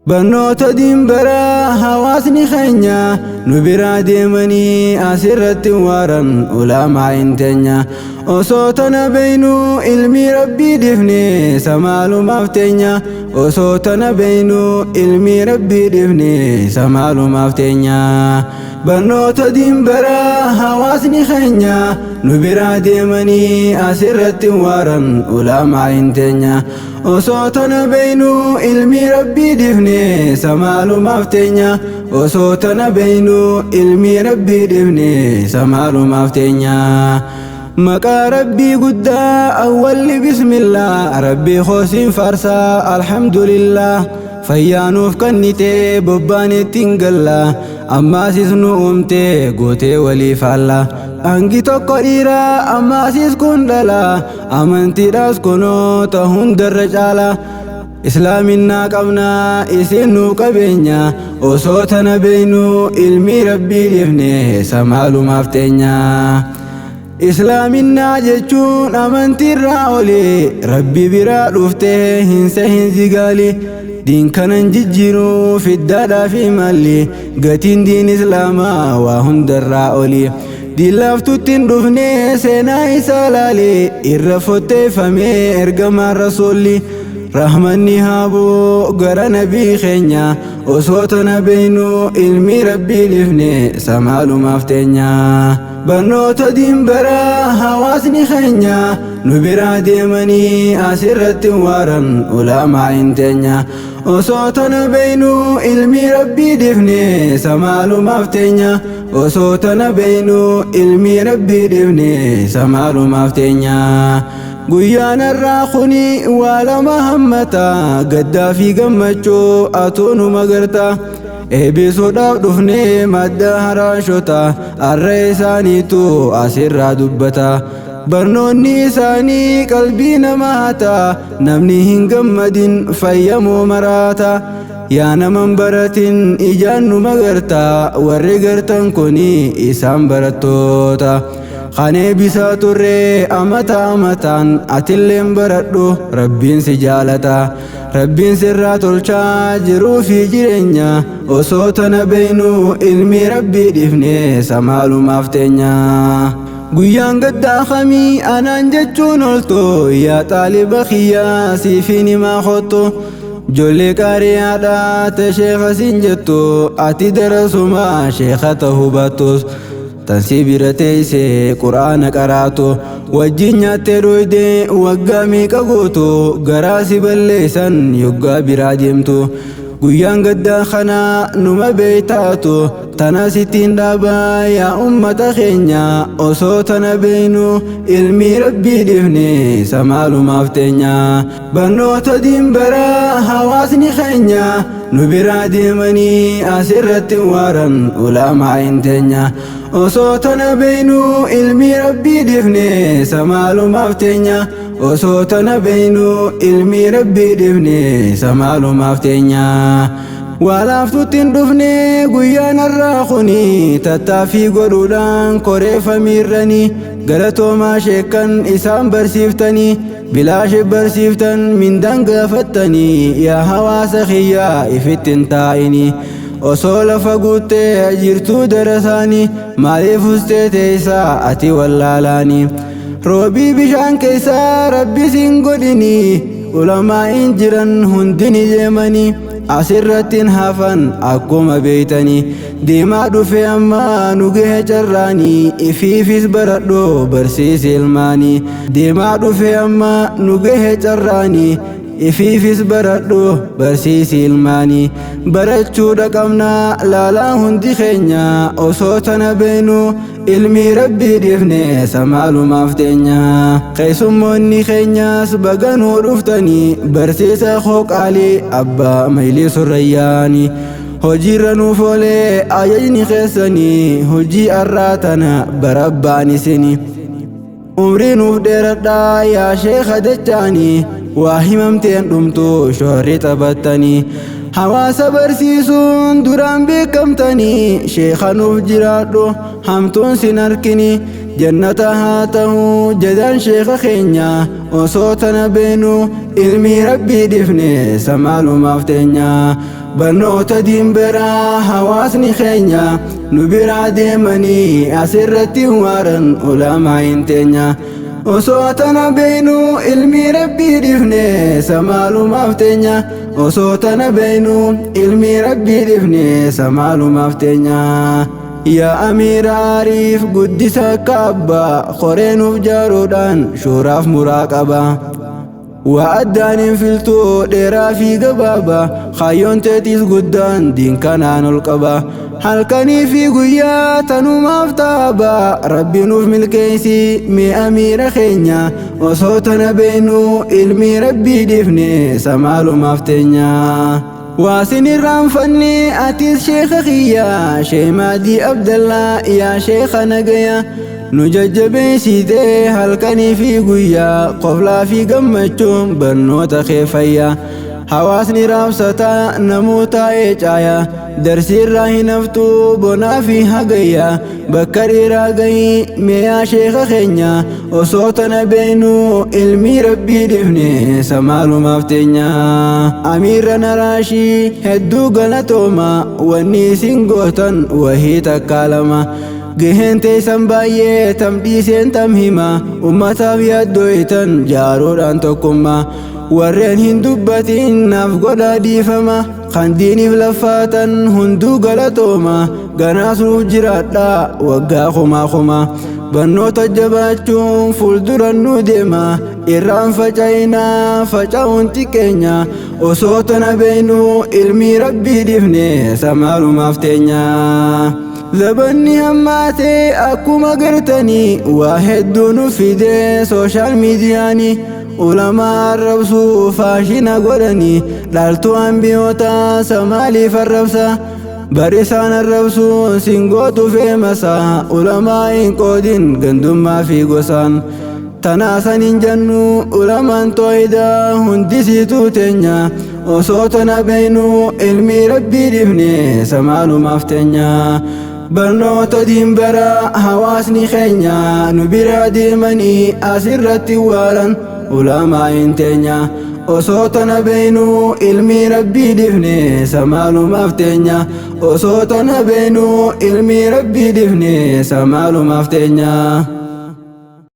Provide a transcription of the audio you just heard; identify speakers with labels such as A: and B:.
A: Barnoota diinbaraa hawaasni keenya nu biraa deemanii asirratti waaran ulaamaa hin teenya. Osoo tana beeynu ilmi rabbii difne samaalumaaf teenya. Osoo tana beeynu ilmi rabbii difne samaalumaaf teenya. Barnoota diinbaraa hawaasni keenya nu biraa deemanii asirratti waaran ulaamaa hin teenya. Osoo tana beeynu ilmi rabbii difne samaalumaaf teenya. Osoo tana beeynu ilmi rabbii difne samaalumaaf teenya. Maqaa rabbii guddaa awwalli bismillah rabbii khoosiin farsaa alhamdulillah. Fayyaanuuf kannitee bobbaan ittiin galla ammaasis nu uumtee gootee walii faalla. Hangi tokko dhiira ammaasis kun dhala amantiidhaas kunoota hundarra caala. Islaaminaa qabnaa isin nu qabeenya. Osoo tana beeynu ilmi rabbii difne samaalumaaf teenya. Islaaminaa jechuun amantiirraa oli rabbi biraa dhuftee hin sehin zigaali. Diin kanan jijjiiruu fiddaadhaa fi malli gatiin diin islaamaa waa hundarraa oli. Diin laaftuttiin dhufnee seenaa isaa laali irra fotteeffamee ergamaan rasuulli. Rahmanni haaboo gara nabii keenya. Osoo tana beeynu ilmi rabbii difne samaalumaaf teenya. Barnoota diinbaraa hawaasni keenya nu biraa deemanii asirratti waaran ulaamaa hin teenya. Osoo tana beeynu ilmi rabbii difne samaalumaaf teenya. Osoo tana beeynu ilmi rabbii difne samaalumaaf teenya. Guyyaan irraa kuni waa lama hammata gaddaa fi gammachuu atuu nu magarta. Eebisuudhaaf dhufnee madda haraashota arra isaaniitu asirraa dubbata. Barnoonni isaanii qalbii namaa hata namni hin gammadin fayyamoo maraata. Yaa naman baratin ijaan nu magarta warri gartan kuni isaan barattoota. Kanee bisaa turree amataan atilleen baradhu rabbiin si jaalata. Rabbiin sirraa tolchaa jiruu fi jireenya. Osoo tana beeynu ilmi rabbii difne samaalumaaf teenya. Guyyaan gaddaa kamii anaan jechuun olto yaa xaaliba kiyyaa siifin himaa kotto. Jolle qaariyaadhaa ta sheekha siin jettu ati darasumaa sheekha ta'uu baattus. Tansi bira teessee quraana qaraatu wajjin nyaattee dhooydee waggaa meeqa gootu garaa si balleessan yoggaa biraa deemtu. Guyyaan gaddaa kana numa beeytaatu tana sittiin dhaabaa yaa ummata keenya. Osoo tana beeynu ilmi rabbii difne samaalumaaf teenya. Barnoota diinbaraa hawaasni keenya nu biraa deemanii asirratti waaran ulaamaa hin teenya. Osoo tana beeynu ilmi rabbii difne samaalumaaf teenya. Osoo tana beeynu ilmi rabbii difne samaalumaaf teenya. Waa laaftuttiin dhufne guyyaan irraa kuni tattaaffii godhuudhaan koreeffamiirranii. Galatoomaa sheekkan isaan barsiiftanii bilaashi barsiiftan mindaan gaafattanii. Yaa hawaasa kiyyaa ifittiin taa'ini. Osoo lafa guuttee jirtuu darasaanii maaliif ustee teessaa ati wallaalaanii. Roobii bishaan keessaa rabbi siin godhini ulamaa hin jiran hundini deemanii. Asirrattiin hafan akkuma beeytanii deemaa dhufe amma nu gahe carraanii. Ifiifis baradhoo barsiisi ilmaanii. Deemaa dhufe amma nu gahe carraanii. Ifiifis baradhoo barsiisi ilmaanii. Barachuudha qabnaa laalaa hundi keenya. Osoo tana beeynu ilmi rabbii difne samaalumaaf teenya. Keessummoonni keenyas baganuu dhuftanii barsiisa qaalii abbaa maylii surrayyaanii. Hojiirra nuuf oolee ajajni keessanii hojii arraa tana barabbaan isini. Umrii nuuf dheeradhaa yaa sheekha dachaanii. Waa himamteen dhumtu shoorri taphattanii. Hawaasa barsiisuun duraan beekamtanii. Sheekha nuuf jiraadhu hamtuun sin harkini. جنتها تهو جدان شيخ خينيا وصوتنا بينو علمي ربي دفني سمالو مفتنيا برنوت دين برا حواسني خينيا نبرا ديمني أسرتي وارن علماء انتنيا وصوتنا بينو علمي ربي دفني سمالو مفتنيا وصوتنا بينو علمي ربي دفني سمالو مفتنيا يا أمير عارف قدس كعبة خورين في جارودان شوراف مراقبة وأدان فلتو ديرا في قبابة خايون تتيس قدان دين كانان القبا حلقني في قيات مفتابة ربي نوف ملكيسي مي أمير خينيا وصوتنا بينو علمي ربي دفني سمالو مفتنيا واسن الرنفني أتيس شيخ خيا شيمادي عبد الله يا شيخ نقيا نججبي سيدي هلكني في قويا قفلا في قمتشم بنوت خيفيا حواسني رابستا نموتا إيجايا درسي راهي نفتو بنا في حقيا بكري راقي ميا شيخ خينيا وصوتنا بينو علمي ربي دفني سمالو مفتنيا أميرنا راشي هدو غلطوما ونيسين قوتن وهي تكالما جهنت سنباية تمديسين تمهما أمتا بيادويتن جارود أنتكما ورين هندوبتين نفقودا ديفما خانديني بلفاتن هندو غلطوما غناس نوجراتا وقا خما بنو تجباتشون فولدران نوديما إران فجاينا فجاون تكينيا وصوتنا بينو علمي ربي دفني سمالو مفتنيا زبني هماتي أكو مقرتني واحد دونو فيدي سوشال ميدياني علماء الربسو فاشينا قرني لالتو أنبيوتا سمالي فالربسا برسان الربسو سنغوتو في مسا علماء انقودين قندم ما في قسان تناسن جنو علماء تويدا هندسيتو تنيا وصوتنا بينو علمي ربي دفني سمالو مفتنيا برنوت دين برا حواسني خينيا نبرا ديمني أسرتي وارن علماء انتنيا وصوتنا بينو علمي ربي دفني سمالو مفتنيا وصوتنا بينو علمي ربي دفني سمالو مفتنيا